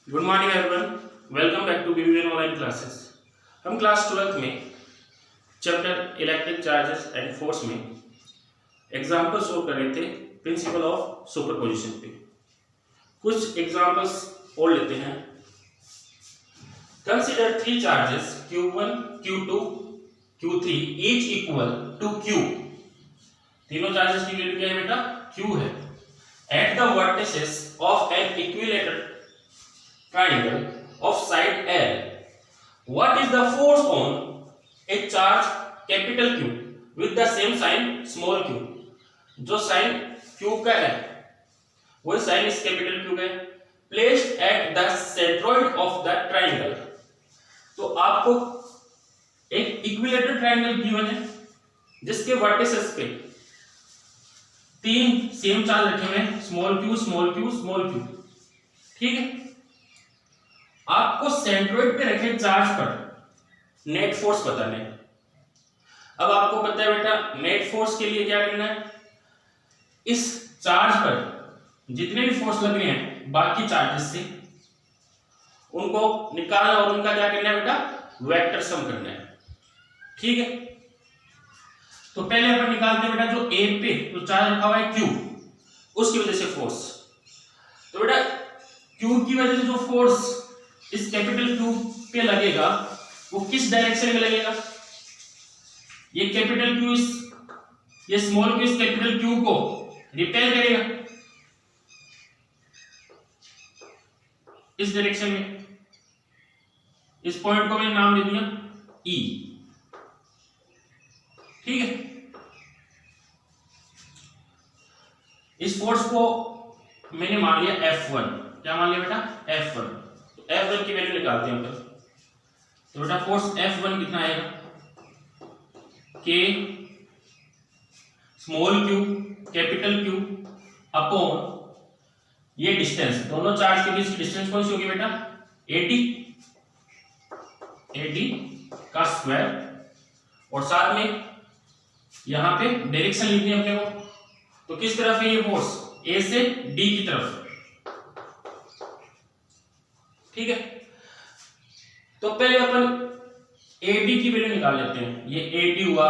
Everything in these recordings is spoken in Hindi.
Good morning everyone, welcome back to BVN online classes. हम क्लास 12th में chapter electric charges and force में एग्जाम्पल सोल्व कर रहे थे प्रिंसिपल ऑफ सुपरपोजिशन पे। कुछ एग्जाम्पल्स और लेते हैं। Consider three charges Q1, Q2, Q3 each equal to Q। तीनों चार्जेस की वैल्यू क्या है बेटा? Q है। At the vertices of an equilateral triangle of side L. What is the force on a charge capital Q with the same sign small q? जो साइन Q का है वही साइन इस कैपिटल Q का है, placed at the centroid of the triangle। तो आपको एक इक्विलेटरल ट्रायंगल गिवन है जिसके वर्टिसेस पे तीन सेम चार्ज रखे हुए हैं, small q small q small q। ठीक है, आपको सेंट्रोइड पे रखे चार्ज पर नेट फोर्स बताना है। अब आपको पता है बेटा नेट फोर्स के लिए क्या करना है, इस चार्ज पर जितने भी फोर्स लग रहे हैं बाकी चार्जेस से उनको निकालना और उनका क्या करना है बेटा? वेक्टर सम करना है। ठीक है, तो पहले अपन निकालते हैं बेटा जो ए पे जो चार्ज रखा हुआ है Q, उसकी वजह से फोर्स। तो बेटा Q की वजह से जो फोर्स इस कैपिटल Q पे लगेगा वो किस डायरेक्शन में लगेगा? ये कैपिटल Q ये स्मॉल q इस कैपिटल Q को रिपेल करेगा इस डायरेक्शन में। इस पॉइंट को मैंने नाम दे दिया E। ठीक है, इस फोर्स को मैंने मान लिया F1। क्या मान लिया बेटा? F1। F1 की वैल्यू निकालते हैं अपन। तो बेटा फोर्स F1 कितना आएगा? K small q capital Q upon ये डिस्टेंस, दोनों चार्ज के बीच की डिस्टेंस कौन सी होगी बेटा? AD का स्क्वायर, और साथ में यहां पे डायरेक्शन लिखनी है अपने को। तो किस तरफ है ये फोर्स? A से D की तरफ। ठीक है, तो पहले अपन AD की वैल्यू निकाल लेते हैं। ये AD हुआ,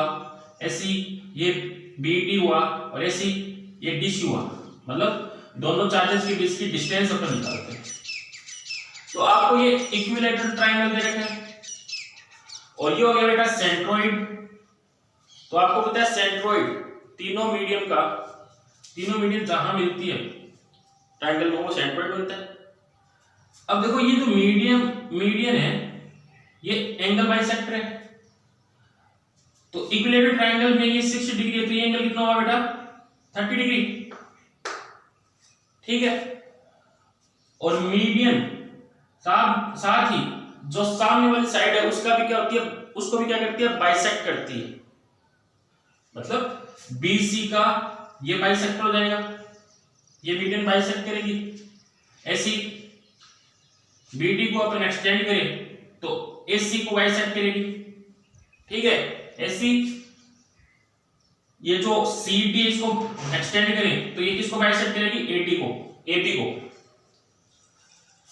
ऐसी ये BD हुआ और ऐसी ये DC हुआ, मतलब दोनों चार्जेस के बीच की डिस्टेंस अपन निकालते हैं। तो आपको ये इक्विलेटरल ट्रायंगल दे रखा है और ये हो गया बेटा सेंट्रोइड। तो आपको पता है सेंट्रोइड तीनों मीडियम जहां मिलती है ट्रायंगल में वो सेंट्रोइड बनता है। अब देखो ये जो मीडियन है ये एंगल बाइसेक्टर है। तो इक्विलेटरल ट्रायंगल में ये 60 डिग्री है, तो ये एंगल कितना होगा बेटा? 30 डिग्री। ठीक है, और मीडियन साथ ही जो सामने वाली साइड है उसका भी क्या होती है, उसको भी क्या करती है? बाइसेक्ट करती है। मतलब BC का ये बाइसेक्टर हो जाएगा, ये मीडियन बाइसेक्ट करेगी। ऐसी BD को अपन एक्सटेंड करें तो AC को बाइसेक्ट करेगी। ठीक है, ऐसी ये जो CD इसको एक्सटेंड करें तो ये किसको बाइसेक्ट करेगी? AB को।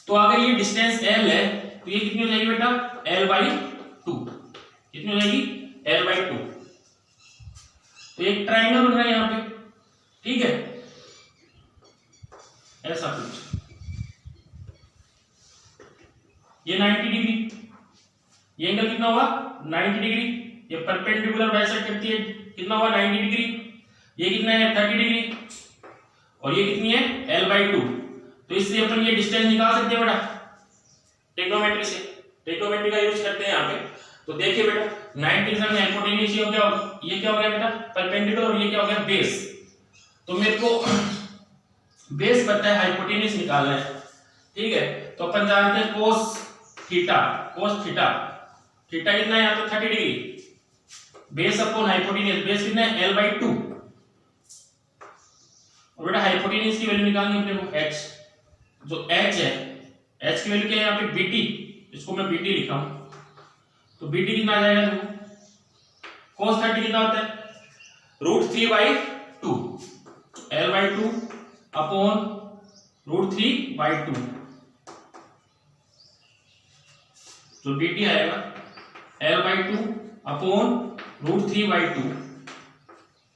तो अगर ये डिस्टेंस L है तो ये कितनी हो जाएगी बेटा? L/2। कितनी हो जाएगी? L/2। तो एक ट्रायंगल बन रहा है यहां पे। ठीक है, ऐसा कुछ ये 90 डिग्री, ये एंगल कितना होगा? 90 डिग्री। ये परपेंडिकुलर बाइसेक्ट करती है, कितना होगा? 90 डिग्री। ये कितना है? 30 डिग्री। और ये कितनी है? L/2। तो इससे अपन ये डिस्टेंस निकाल सकते हैं बेटा ट्रिग्नोमेट्री से। ट्रिग्नोमेट्री का यूज करते हैं यहाँ पे। तो देखिए बेटा 90 से हाइपोटेन्यूज ये क्या हो गया बेटा? परपेंडिकुलर, और ये क्या हो गया? बेस। तो मेरे को बेस पता है, हाइपोटेन्यूज निकालना है। ठीक है, तो अपन जानते हैं cos थीटा कितना है यहाँ पे? 30 degree. Base upon hypotenuse, base कितना है? L/2। और बेटा हाइपोटेन्यूज की वैल्यू निकालनी है अपने को h। जो h है, h की वैल्यू क्या है यहाँ पे? BT। इसको मैं BT लिखा हूं। तो BT कितना आ जाएगा देखो? cos 30 कितना होता है? √3/2। L/2 upon √3/2। जो BT आएगा L/2 अपॉन √3/2,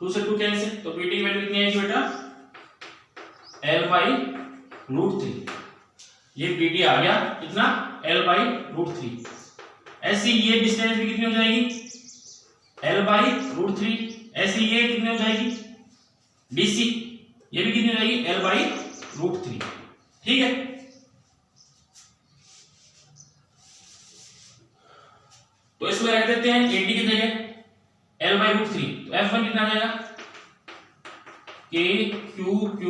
2 से 2 कैंसिल, तो BT की वैल्यू कितनी आएगी बेटा L/√3। ये BT आ गया कितना L/√3। ऐसी ये डिस्टेंस भी कितनी हो जाएगी L/√3। ऐसी ये कितनी हो जाएगी DC, ये भी कितनी हो जाएगी L/√3। ठीक है, तो इसमें रख देते हैं AD की जगह L/√3, तो F1 कितना आ जाएगा KQQ,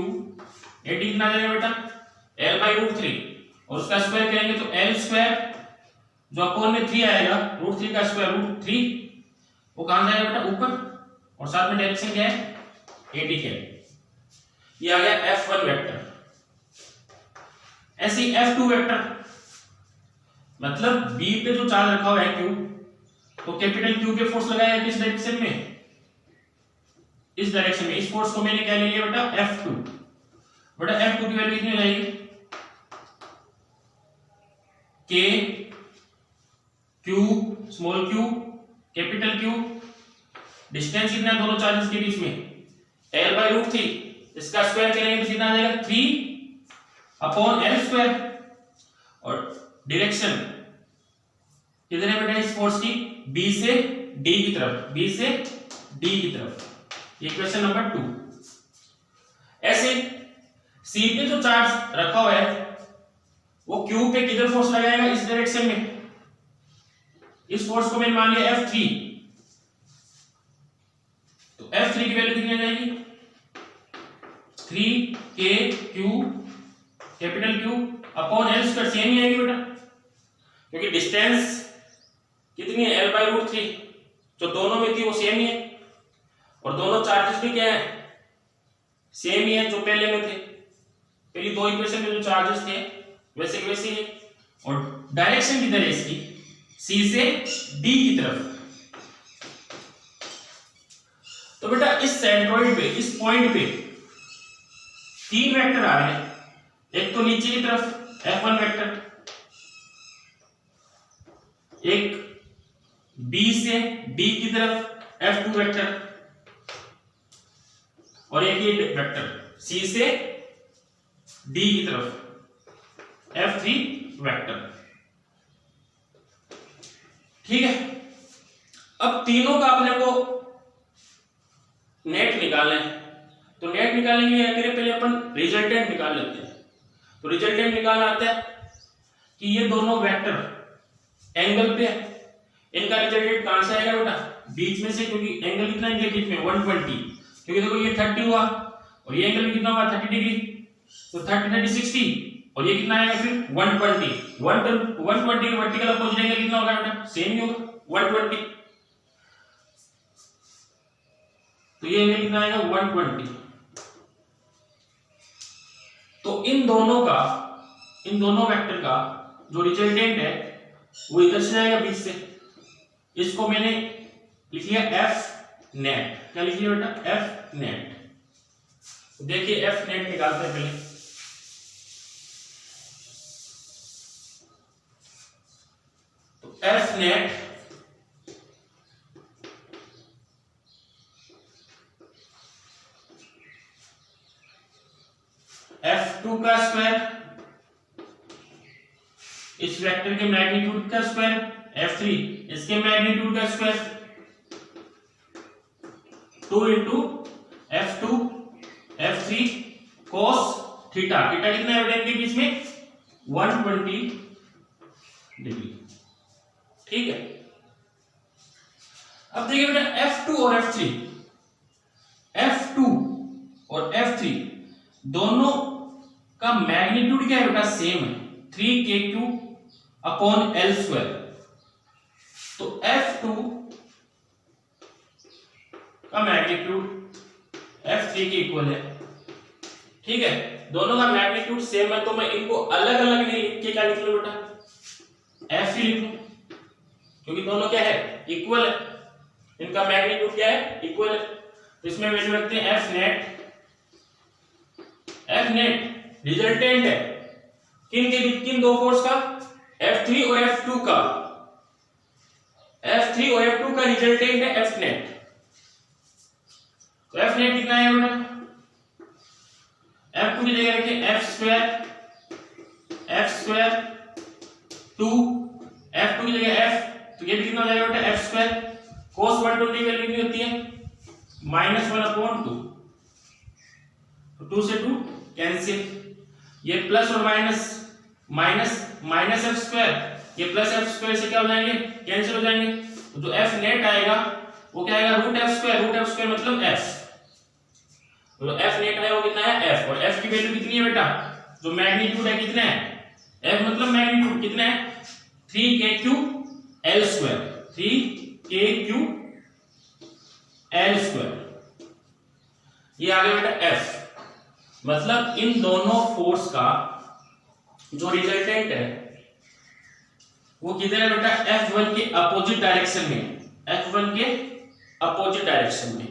AD कितना आ जाएगा बेटा L/√3 और उसका स्क्वायर करेंगे तो L² जो अपॉन में 3 आएगा, √3 का स्क्वायर √3, वो कहां जाएगा बेटा ऊपर, और साथ में डायरेक्शन क्या है AD के। ये आ गया F1 वेक्टर। ऐसी F2 वेक्टर, मतलब B पे जो चार्ज रखा हुआ है Q, तो कैपिटल Q के फोर्स लगाएगा किस डायरेक्शन में, इस डायरेक्शन में। इस फोर्स को मैंने क्या ले लिया बेटा F2। बेटा F2 की वैल्यू कितनी हो जाएगी K Q small q capital Q, distance कितना है दोनों चार्जेस के बीच में L/√3, इसका स्क्वायर करेंगे तो कितना आ जाएगा 3 अपॉन L², और डायरेक्शन किधर है बेटा इस फोर्स की B से D की तरफ, B से D की तरफ। ये क्वेश्चन नंबर 2। ऐसे C पे जो चार्ज रखा हुआ है वो Q पे किधर फोर्स लगाएगा इस डायरेक्शन में, इस फोर्स को मैंने मान लिया F3, तो F3 की वैल्यू कितनी आ जाएगी 3KQ capital Q upon L², same ही आएगी बेटा क्योंकि डिस्टेंस कितनी है L/√3, जो दोनों में थी वो सेम ही है, और दोनों चार्जेस भी क्या है सेम ही है जो पहले में थे, पहली दो इक्वेशन में जो चार्जेस थे वैसे के वैसे ही है। और डायरेक्शन किधर है इसकी C से D की तरफ। तो बेटा इस सेंट्रॉइड पे, इस पॉइंट पे 3 वेक्टर आ रहे हैं, एक तो नीचे की तरफ F1 वेक्टर, एक B से D की तरफ F2 वेक्टर, और एक ये वेक्टर C से D की तरफ F3 वेक्टर। ठीक है, अब तीनों का अपने को नेट निकालना है, तो नेट निकालने के लिए क्या करें, पहले अपन रिजल्टेंट निकाल लेते हैं। तो रिजल्टेंट निकालना आता है कि ये दोनों वेक्टर एंगल पे है, इनका रिजल्टेंट कहां से आएगा बेटा बीच में से, क्योंकि एंगल कितना इनके बीच में 120, क्योंकि देखो ये 30 हुआ और ये एंगल कितना हुआ 30 डिग्री, तो 30 30 60, और ये कितना आएगा फिर 120 के वर्टिकल अपोजिट एंगल कितना होगा बेटा सेम ही होगा 120, तो ये एंगल कितना आएगा 120। तो इन दोनों वेक्टर का जो रिजल्टेंट है वो इधर से जाएगा बीच से, इसको मैंने लिख लिया F नेट। क्या लिख लिया बेटा F नेट। देखिए F नेट निकालते हैं पहले। तो F नेट F2 का स्क्वायर, इस वेक्टर के मैग्नीट्यूड का स्क्वायर, F3 इसके मैग्नीट्यूड का square, 2 into F2 F3 cos theta. Theta कितना है बेटा इनके बीच में 120 डिग्री। ठीक है, अब देखिए बेटा F2 और F3, F2 और F3 दोनों का मैग्नीट्यूड क्या है बेटा सेम है 3KQ अपॉन L स्क्वायर। तो F2 का मैग्नीट्यूड F3 के इक्वल है। ठीक है, दोनों का मैग्नीट्यूड सेम है, तो मैं इनको अलग अलग नहीं लिख के क्या लिख लूं बेटा F3 लिख लूं, क्योंकि दोनों क्या है इक्वल है, इनका मैग्नीट्यूड क्या है इक्वल है। तो इसमें वैल्यू रखते हैं F net. F net resultant है किन के बीच, किन दो फोर्स का F3 और F2 का, F3 और F2 का रिजल्टेंट है F नेट। तो F नेट कितना है बेटा? F2 की जगह रखिए F स्क्वायर 2, F2 की जगह F, तो ये भी कितना हो जाएगा बेटा F स्क्वायर। cos 120 की वैल्यू कितनी होती है? -1/2। तो 2 से 2 कैंसिल, ये प्लस और माइनस माइनस F स्क्वायर, ये प्लस F स्क्वायर से क्या हो जाएंगे? कैंसिल हो जाएंगे। तो जो F नेट आएगा वो क्या आएगा? रूट F स्क्वायर मतलब F। तो F नेट है वो कितना है? F। और F की वैल्यू कितनी है बेटा? जो मैग्नीट्यूड है कितना है? F मतलब मैग्नीट्यूड कितना है? 3kq L square, 3kq L square. ये आ गया बेटा F। मतलब इन दोनों फोर्स का जो रिजल्टेंट है वो किधर है बेटा? F1 के अपोजिट डायरेक्शन में, F1 के अपोजिट डायरेक्शन में।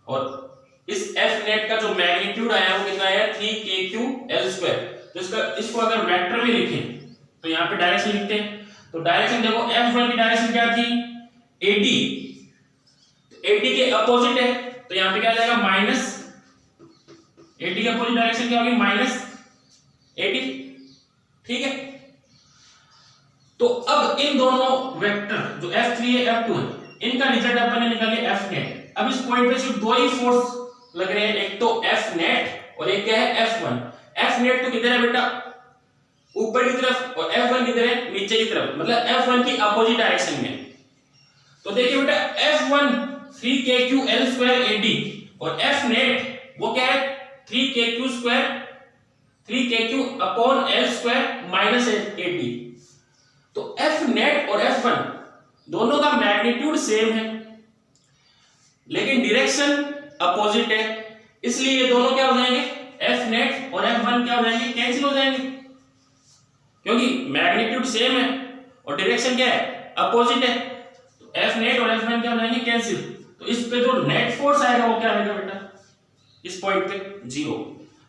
और इस F नेट का जो मैग्नीट्यूड आया वो कितना है? 3kq L square. तो इसको अगर वेक्टर में लिखें तो यहाँ पे डायरेक्शन लिखते हैं। तो डायरेक्शन देखो, F1 की डायरेक्शन क्या थी? AD। AD के अपोजिट है तो यहाँ पे क्या आ जाएगा? माइनस। AD के अपोजिट डायरेक्शन क्या होगी? -AD। ठीक है। तो अब इन दोनों वेक्टर जो F3 है F2 है, इनका रिजल्ट अपन ने निकाल लिया F नेट। अब इस पॉइंट पे सिर्फ दो ही फोर्स लग रहे हैं, एक तो F नेट और एक क्या है? F1। F नेट तो किधर है बेटा? ऊपर की तरफ, और F1 किधर है? नीचे की तरफ, मतलब F1 की अपोजिट डायरेक्शन में। तो देखिए बेटा F1 3kq L square AD और F नेट वो क्या है? 3kq square 3kq upon L square minus AD। तो F नेट और F1 दोनों का मैग्नीट्यूड सेम है लेकिन डायरेक्शन अपोजिट है, इसलिए ये दोनों क्या हो जाएंगे? F नेट और F1 क्या हो जाएंगे? कैंसिल हो जाएंगे, क्योंकि मैग्नीट्यूड सेम है और डायरेक्शन क्या है? अपोजिट है। तो F नेट और F1 क्या हो जाएंगे? कैंसिल। तो इस पे जो नेट फोर्स आएगा वो क्या आएगा बेटा? इस पॉइंट पे 0,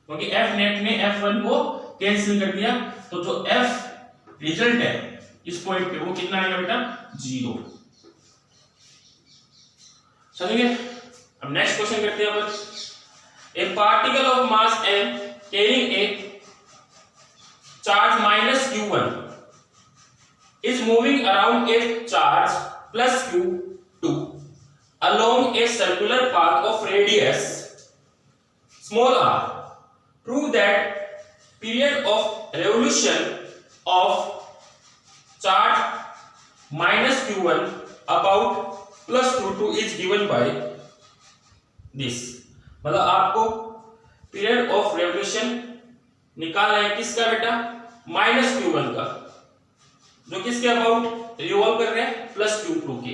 क्योंकि F नेट ने F1 को कैंसिल कर दिया। तो जो F रिजल्ट है इस पॉइंट पे वो कितना आएगा बेटा? 0। समझिए। अब नेक्स्ट क्वेश्चन करते हैं अपन। A particle of mass m carrying a charge -q1 is moving around a charge +q2 along a circular path of radius small r. Prove that period of revolution of charge -q1 about +q2 is given by this। मतलब आपको पीरियड ऑफ रेवोल्यूशन निकालना है किसका बेटा? -q1 का, जो किसके अबाउट रिवॉल्व कर रहे हैं? +q2 के।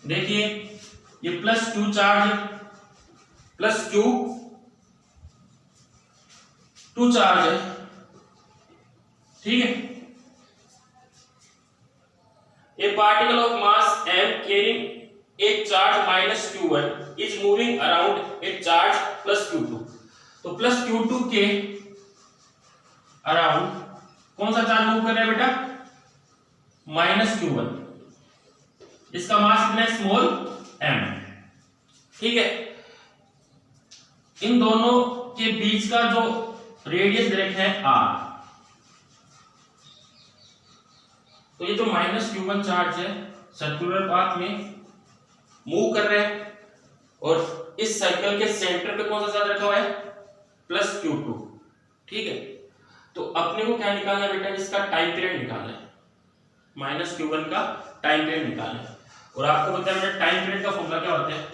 देखिए ये +q चार्ज +q2 चार्ज है, ठीक है। A particle of mass m carrying a charge -q1 is moving around a charge +q2। तो +q2 के अराउंड कौन सा चार्ज मूव कर रहा है बेटा? -q1। इसका मास कितना है? स्मॉल m, ठीक है। इन दोनों के बीच का जो रेडियस दे रखा है r, तो ये जो -q1 चार्ज है सर्कुलर पाथ में मूव कर रहा है और इस सर्कल के सेंटर पे कौन सा चार्ज रखा हुआ है? +q2, ठीक है। तो अपने को क्या निकालना है बेटा? इसका टाइम पीरियड निकालना है, -q1 का टाइम पीरियड निकालना है। और आपको पता है बेटा टाइम पीरियड का फॉर्मूला क्या होता है?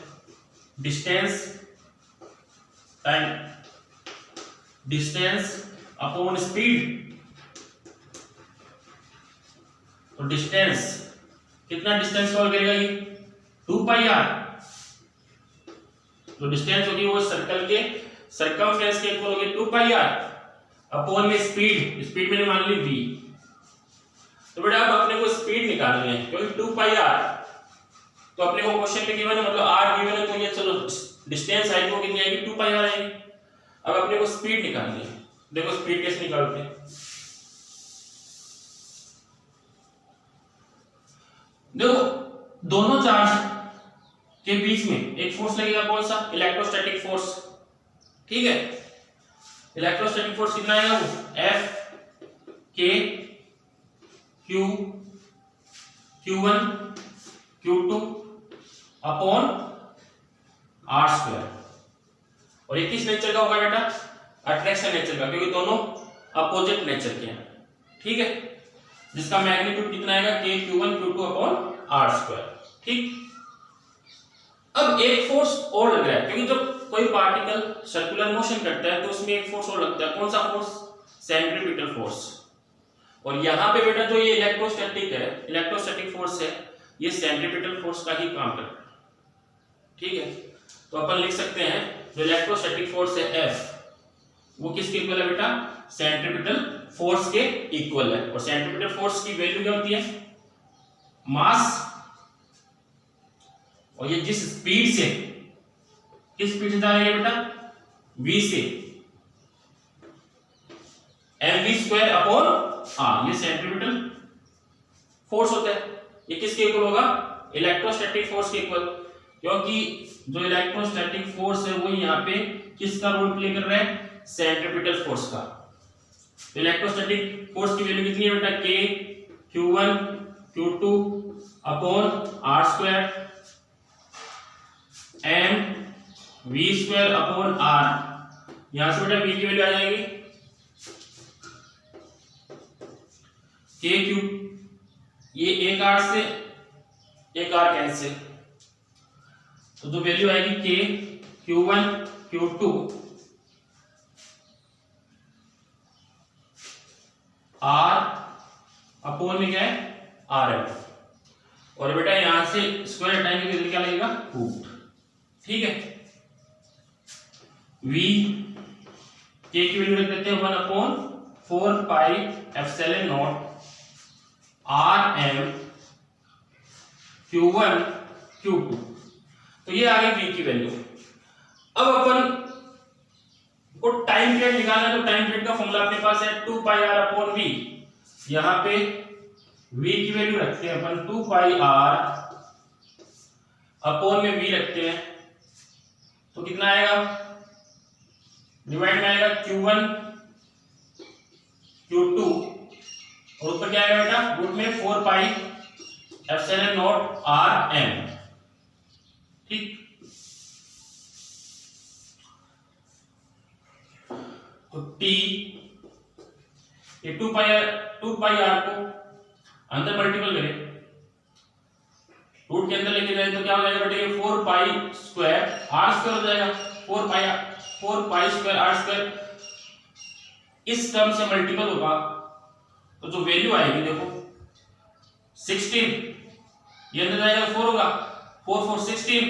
Distance upon speed. तो डिस्टेंस कितना डिस्टेंस कवर करेगा? ये 2πr। तो डिस्टेंस होगी वो सर्कल के सर्कमफ्रेंस के इक्वल होगी 2πr अपॉन में स्पीड मैंने मान ली v। तो बेटा अब अपने को स्पीड निकालनी है, क्योंकि 2πr तो अपने को क्वेश्चन में गिवन है, मतलब r गिवन है, तो ये चलो डिस्टेंस आएगी वो कितनी आएगी 2 पाई r आएगी। अब अपने को स्पीड निकालनी है। देखो स्पीड कैसे निकालते हैं। देखो दोनों चार्ज के बीच में एक फोर्स लगेगा, कौन सा, इलेक्ट्रोस्टैटिक फोर्स। ठीक है, इलेक्ट्रोस्टैटिक फोर्स कितना आएगा वो F K Q Q1 Q2 upon R square. और ये किस नेचर का होगा बेटा, अट्रैक्शन नेचर का, क्योंकि दोनों अपोजिट नेचर के हैं। ठीक है, जिसका मैग्नीट्यूड कितना आएगा K Q1 Q2 upon R square. ठीक, अब एक फोर्स और लग रहा है, क्योंकि जब कोई पार्टिकल सर्कुलर मोशन करता है तो उसमें एक फोर्स और लगता है, कौन सा फोर्स, सेंट्रीपिटल फोर्स। और यहाँ पे बेटा जो ये इलेक्ट्रोस्टैटिक है, इलेक्ट्रोस्टैटिक फोर्स है, ये सेंट्रीपिटल फोर्स का ही काम करता है। ठीक है, तो अपन लिख सकते हैं जो इलेक्ट्रोस्टैटिक फोर्स है F, वो किसके इक्वल है बेटा, सेंट्रीपिटल फोर्स के इक्वल है। और सेंट्रीपिटल फोर्स की वैल्यू क्या होती है, मास, और ये जिस स्पीड से, किस स्पीड से जा रही है बेटा, v से, mv स्क्वायर अपॉन r, ये सेंट्रीपिटल फोर्स होता है। ये किसके इक्वल होगा, इलेक्ट्रोस्टैटिक फोर्स के इक्वल, क्योंकि जो इलेक्ट्रोस्टैटिक फोर्स है वो यहाँ पे किसका रोल प्ले कर रहा है, सेंट्रीपिटल फोर्स का। तो इलेक्ट्रोस्टैटिक फोर्स की वैल्यू कितनी है बेटा, K Q1 Q2 upon R square m v square upon r। यहां से बेटा v की वैल्यू आ जाएगी k क्यूब, ये एक r से एक r कैंसिल, तो जो वैल्यू आएगी k Q1 Q2 r upon में क्या है rm। और बेटा यहां से स्क्वायर हटाएंगे तो क्या लगेगा, रूट। ठीक है, v k की वैल्यू रख देते हैं 1 upon 4 pi epsilon not r m q1 q2। तो ये आ गई v की वैल्यू। अब अपन को टाइम पीरियड निकालना है, तो टाइम पीरियड का फॉर्मूला अपने पास है 2 पाई r अपॉन v। यहां पे v की वैल्यू रखते हैं अपन 2 पाई r अपॉन में v रखते हैं, तो कितना आएगा, डिवाइड में आएगा Q1 Q2 और ऊपर क्या आएगा बेटा, रूट में 4 पाई एप्सिलॉन नॉट Rm। ठीक, तो T, ये 2 पाई R को अंदर मल्टीपल करें, रूट के अंदर लेके जाए तो क्या हो जाएगा बेटा, ये 4 पाई स्क्वायर R स्क्वायर हो जाएगा, 4 पाई स्क्वायर R स्क्वायर इस टर्म से मल्टीपल होगा, तो जो वैल्यू आएगी देखो 16, ये अंदर जाएगा 4 होगा, 4 4 16,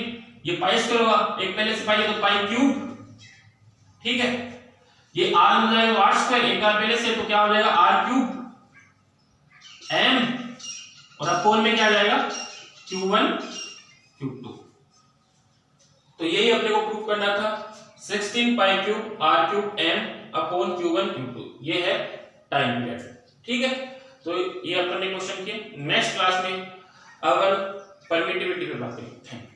ये पाई स्क्वायर होगा, एक पहले से पाई है तो पाई क्यूब। ठीक है, ये r हो जाएगा तो r स्क्वायर, एक r पहले से तो क्या हो जाएगा r क्यूब m, और अपॉन में क्या आ जाएगा Q1 Q2। तो यही अपने को प्रूव करना था, 16 पाई cube r cube m upon Q1 Q2, ये है टाइम पीरियड। ठीक है, तो ये अपन ने क्वेश्चन किए। नेक्स्ट क्लास में अपन परमिटिविटी पे बात करेंगे।